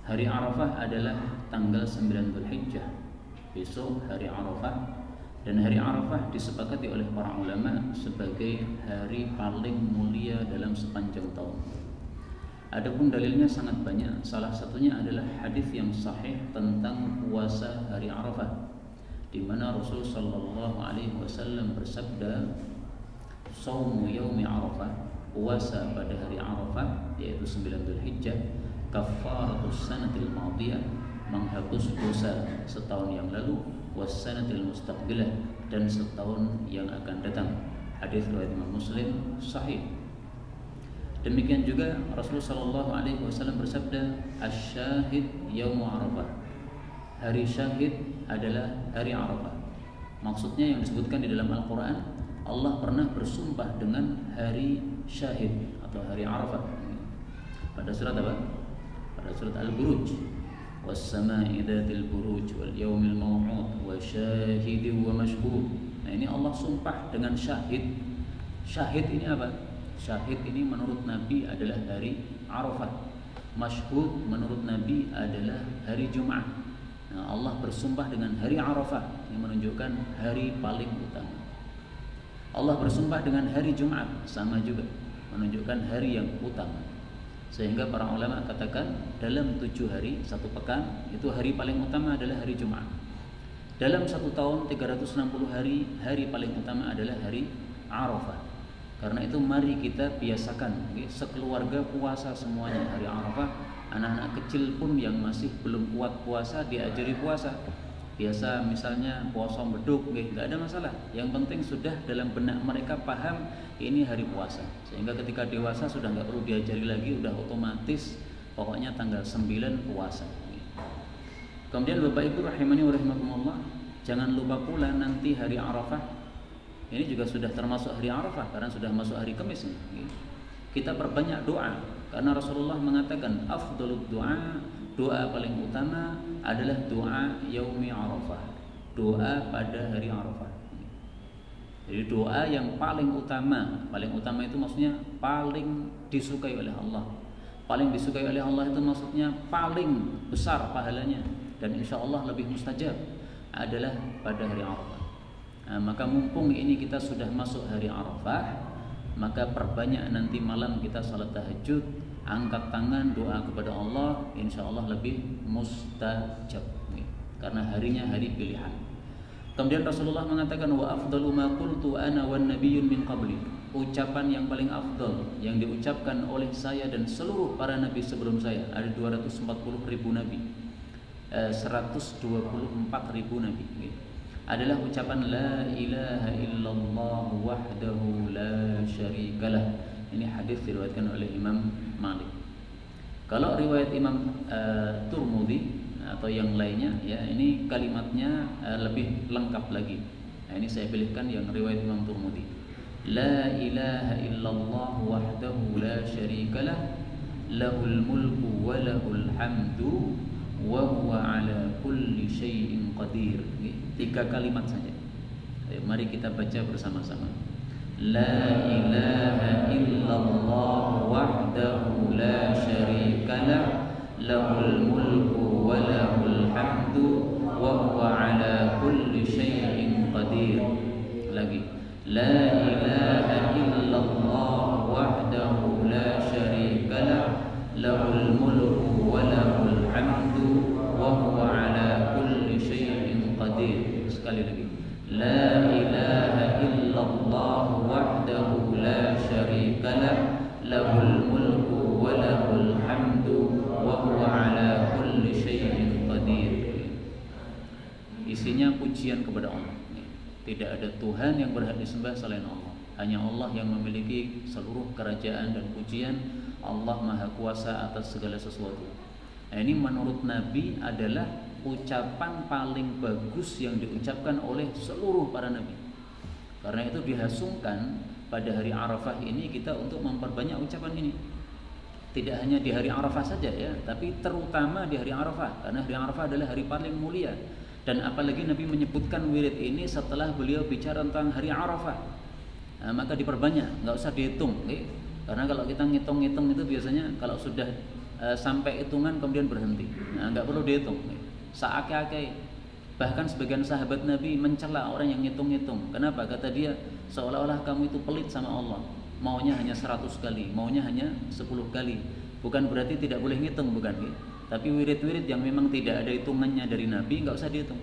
Hari Arafah adalah tanggal 9 Dzulhijjah. Besok hari Arafah, dan hari Arafah disepakati oleh para ulama sebagai hari paling mulia dalam sepanjang tahun. Adapun dalilnya sangat banyak. Salah satunya adalah hadis yang sahih tentang puasa hari Arafah, di mana Rasul sallallahu alaihi wasallam bersabda, "Shaumu yaumi Arafah," puasa pada hari Arafah yaitu 9 Dzulhijjah, "kafaratus sanatil madiyah," menghapus dosa setahun yang lalu, "wassanatil mustaqbilah," dan setahun yang akan datang. Hadis riwayat Imam Muslim sahih. Demikian juga Rasulullah sallallahu alaihi wasallam bersabda, "Asy-syahid yaumu Arafah." Hari syahid adalah hari Arafah. Maksudnya yang disebutkan di dalam Al-Quran, Allah pernah bersumpah dengan hari syahid atau hari Arafah. Pada surat apa? Pada surat Al-Buruj. "Was-sama'i dzatil buruj wal yaumil maw'ud wa syahidin wa mashhud." Nah, ini Allah sumpah dengan syahid. Syahid ini apa? Syahid ini menurut Nabi adalah hari Arafah. Mashhud menurut Nabi adalah hari Jumat. Nah, Allah bersumpah dengan hari Arafah, yang menunjukkan hari paling utama. Allah bersumpah dengan hari Jumat, sama juga menunjukkan hari yang utama. Sehingga para ulama katakan dalam 7 hari satu pekan itu hari paling utama adalah hari Jumat. Dalam satu tahun 360 hari, hari paling utama adalah hari Arafah. Karena itu mari kita biasakan, sekeluarga puasa semuanya hari Arafah. Anak-anak kecil pun yang masih belum kuat puasa diajari puasa. Biasa misalnya puasa beduk, nggak ada masalah. Yang penting sudah dalam benak mereka paham ini hari puasa. Sehingga ketika dewasa sudah nggak perlu diajari lagi, udah otomatis pokoknya tanggal 9 puasa. Kemudian Bapak Ibu rahimani wa rahimakumullah, jangan lupa pula nanti hari Arafah. Ini juga sudah termasuk hari Arafah karena sudah masuk hari Kamis ini. Kita perbanyak doa karena Rasulullah mengatakan afdhalud doa, doa paling utama adalah doa yaumi Arafah, doa pada hari Arafah. Jadi doa yang paling utama itu maksudnya paling disukai oleh Allah. Paling disukai oleh Allah itu maksudnya paling besar pahalanya dan insya Allah lebih mustajab adalah pada hari Arafah. Nah, maka mumpung ini kita sudah masuk hari Arafah, maka perbanyak nanti malam kita salat tahajud, angkat tangan doa kepada Allah, insya Allah lebih mustajab karena harinya hari pilihan. Kemudian Rasulullah mengatakan, "Wa afdalu ma qultu ana wan nabiyyun min qabli." Ucapan yang paling afdal yang diucapkan oleh saya dan seluruh para nabi sebelum saya, ada 240.000 nabi, 124.000 nabi, adalah ucapan la ilaha illallah wahdahu la syarikalah. Ini hadis diriwayatkan oleh Imam Malik. Kalau riwayat Imam Turmudi atau yang lainnya, ya ini kalimatnya lebih lengkap lagi. Nah, ini saya pilihkan yang riwayat Imam Turmudi. La ilaha illallah wahdahu la syarikalah, lahul mulku wa lahul hamdu wa huwa ala kulli syai'in qadir. 3 kalimat saja. Mari kita baca bersama-sama. La ilaha illallah wahdahu la syarikalah, lahul mulku wa lahul hamdu wa huwa ala kulli syai'in qadir. Lagi. La ilaha illallah wahdahu la syarikalah, lahul mulku wa lahul hamdu wa huwa ala kulli syai'in qadir. Sekali lagi. La ilaha illallah wahdahu la syarikalah, lahul mulku wa lahul hamdu wa huwa ala kulli syai'in qadir. Isinya pujian kepada Allah. Tidak ada Tuhan yang berhak disembah selain Allah. Hanya Allah yang memiliki seluruh kerajaan dan pujian. Allah Maha Kuasa atas segala sesuatu. Nah, ini menurut Nabi adalah ucapan paling bagus yang diucapkan oleh seluruh para nabi. Karena itu dihasungkan pada hari Arafah ini kita untuk memperbanyak ucapan ini. Tidak hanya di hari Arafah saja ya, tapi terutama di hari Arafah, karena hari Arafah adalah hari paling mulia. Dan apalagi Nabi menyebutkan wirid ini setelah beliau bicara tentang hari Arafah. Nah, maka diperbanyak, nggak usah dihitung, okay? Karena kalau kita ngitung-ngitung itu biasanya kalau sudah sampai hitungan kemudian berhenti. Nah, nggak perlu dihitung. Seakai-akai, bahkan sebagian sahabat Nabi mencela orang yang ngitung-ngitung. Kenapa? Kata dia, seolah-olah kamu itu pelit sama Allah. Maunya hanya 100 kali, maunya hanya 10 kali. Bukan berarti tidak boleh ngitung, bukan. Tapi wirid-wirid yang memang tidak ada hitungannya dari Nabi nggak usah dihitung.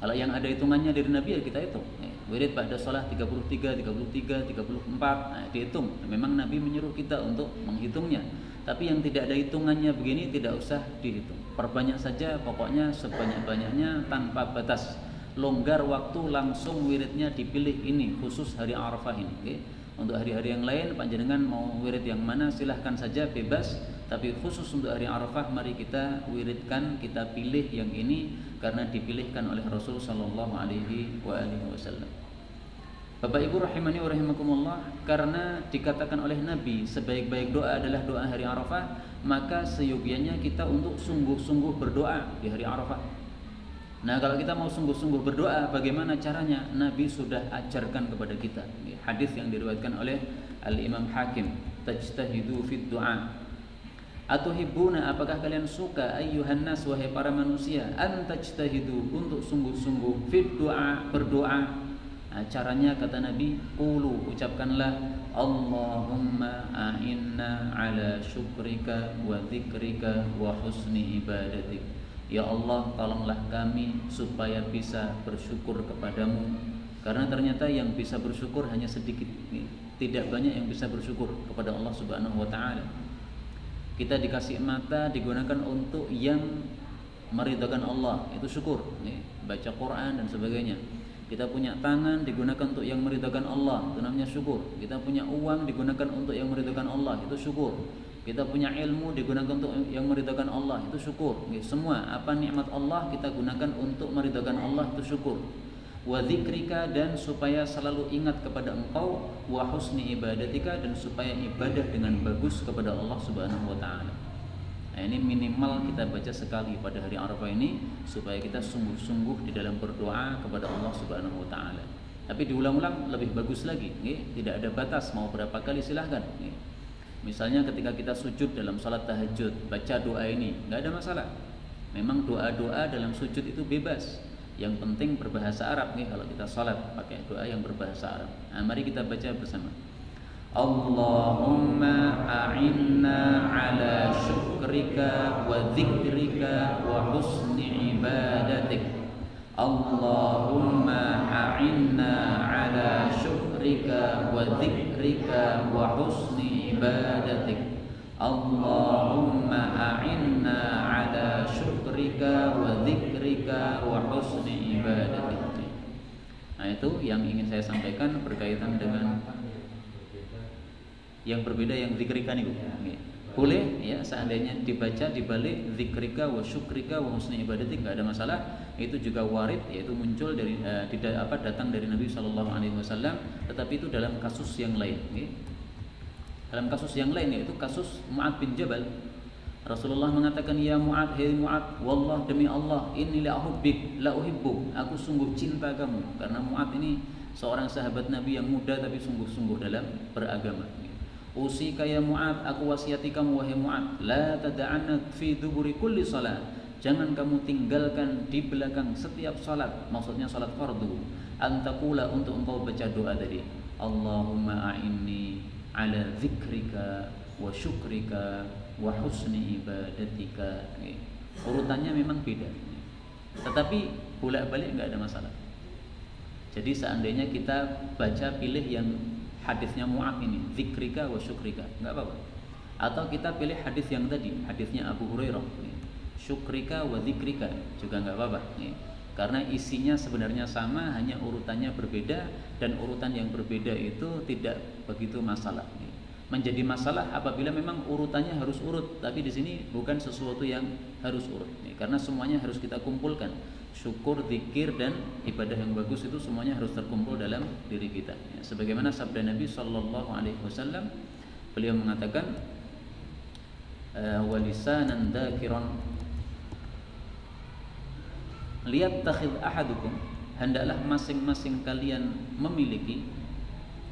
Kalau yang ada hitungannya dari Nabi ya kita hitung. Wirid pada sholat 33, 33, 34, nah dihitung. Memang Nabi menyuruh kita untuk menghitungnya. Tapi yang tidak ada hitungannya begini tidak usah dihitung. Perbanyak saja, pokoknya sebanyak-banyaknya tanpa batas. Longgar waktu langsung wiridnya dipilih ini khusus hari Arafah ini. Okay? Untuk hari-hari yang lain panjenengan mau wirid yang mana silahkan saja, bebas. Tapi khusus untuk hari Arafah mari kita wiridkan, kita pilih yang ini karena dipilihkan oleh Rasul sallallahu alaihi wasallam. Bapak Ibu rahimani wa rahimakumullah, karena dikatakan oleh Nabi sebaik-baik doa adalah doa hari Arafah, maka seyogianya kita untuk sungguh-sungguh berdoa di hari Arafah. Nah, kalau kita mau sungguh-sungguh berdoa, bagaimana caranya? Nabi sudah ajarkan kepada kita. Hadis yang diriwayatkan oleh Al-Imam Hakim, tajtahidu fid du'a. Atuhibbuna, apakah kalian suka ayyuhan nas, wahai para manusia, an tajtahidu, untuk sungguh-sungguh fid du'a, berdoa. Nah, caranya kata Nabi, qulu, ucapkanlah Allahumma a'inna ala syukrika wa dzikrika wa husni ibadatik. Ya Allah, tolonglah kami supaya bisa bersyukur kepadamu. Karena ternyata yang bisa bersyukur hanya sedikit. Tidak banyak yang bisa bersyukur kepada Allah Subhanahu wa ta'ala. Kita dikasih mata digunakan untuk yang meridhakan Allah, itu syukur. Baca Quran dan sebagainya. Kita punya tangan digunakan untuk yang meridhakan Allah, itu namanya syukur. Kita punya uang digunakan untuk yang meridhakan Allah, itu syukur. Kita punya ilmu digunakan untuk yang meridhakan Allah, itu syukur. Semua apa nikmat Allah kita gunakan untuk meridhakan Allah, itu syukur. Wa dzikrika, dan supaya selalu ingat kepada Engkau, wa husni ibadatika, dan supaya ibadah dengan bagus kepada Allah Subhanahu wa taala. Nah, ini minimal kita baca sekali pada hari Arafah ini supaya kita sungguh-sungguh di dalam berdoa kepada Allah Subhanahu wa taala. Tapi diulang-ulang lebih bagus lagi, tidak ada batas, mau berapa kali silahkan. Misalnya ketika kita sujud dalam salat tahajud, baca doa ini, nggak ada masalah. Memang doa-doa dalam sujud itu bebas. Yang penting berbahasa Arab nih, kalau kita salat pakai doa yang berbahasa Arab. Nah, mari kita baca bersama. Allahumma a'inna ala syukrika wa dzikrika wa husni ibadatik. Allahumma a'inna ala syukrika wa dzikrika wa husni ibadatik. Allahumma a'inna ala syukrika wa dzikrika wa husni ibadatik. Nah, itu yang ingin saya sampaikan berkaitan dengan yang berbeda, yang zikrika nih Bu. Boleh ya, seandainya dibaca dibalik zikrika wa syukrika wa husni ibadatik, enggak ada masalah. Itu juga warid, yaitu muncul dari datang dari Nabi sallallahu alaihi wasallam, tetapi itu dalam kasus yang lain. Dalam kasus yang lain, yaitu kasus Mu'adz bin Jabal. Rasulullah mengatakan, ya Mu'adz, hei Mu'adz, wallah demi Allah, inni la uhibbuk, aku sungguh cinta kamu. Karena Mu'adz ini seorang sahabat Nabi yang muda tapi sungguh-sungguh dalam beragama. Usika ya Mu'adz, aku wasiati kamu wahai Mu'adz, la tada'anna fi duburi kulli salat, jangan kamu tinggalkan di belakang setiap salat, maksudnya salat fardu, antakula, untuk engkau baca doa tadi, Allahumma a'inni ala zikrika wa syukrika wa husni ibadatika. Urutannya memang beda, tetapi bolak-balik enggak ada masalah. Jadi seandainya kita baca pilih yang hadisnya Mu'adz ini, zikrika wa syukrika, enggak apa-apa. Atau kita pilih hadis yang tadi, hadisnya Abu Hurairah, syukrika wa zikrika, juga enggak apa-apa. Karena isinya sebenarnya sama, hanya urutannya berbeda, dan urutan yang berbeda itu tidak begitu masalah. Menjadi masalah apabila memang urutannya harus urut, tapi di sini bukan sesuatu yang harus urut. Karena semuanya harus kita kumpulkan. Syukur, zikir, dan ibadah yang bagus itu semuanya harus terkumpul dalam diri kita. Sebagaimana sabda Nabi sallallahu alaihi wasallam, beliau mengatakan, walisanan dzakiran liyattakhidh ahadukum, hendaklah masing-masing kalian memiliki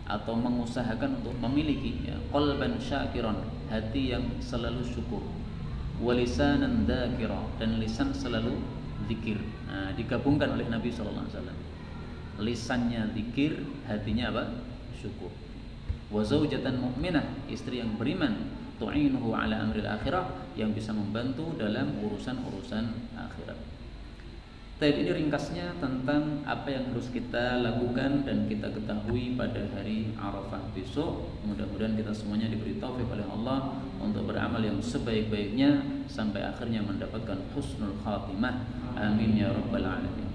atau mengusahakan untuk memiliki qalban syakiran, hati yang selalu syukur. walisanan dzakira, dan lisan selalu zikir. Nah, digabungkan oleh Nabi sallallahu alaihi wasallam. Lisannya zikir, hatinya apa? Syukur. Wa zaujatan mu'minah, istri yang beriman, tu'inuhu ala amril akhirah, yang bisa membantu dalam urusan-urusan akhirat. Tapi ini ringkasnya tentang apa yang harus kita lakukan dan kita ketahui pada hari Arafah besok. Mudah-mudahan kita semuanya diberi taufik oleh Allah untuk beramal yang sebaik-baiknya sampai akhirnya mendapatkan husnul khatimah. Amin ya rabbal alamin.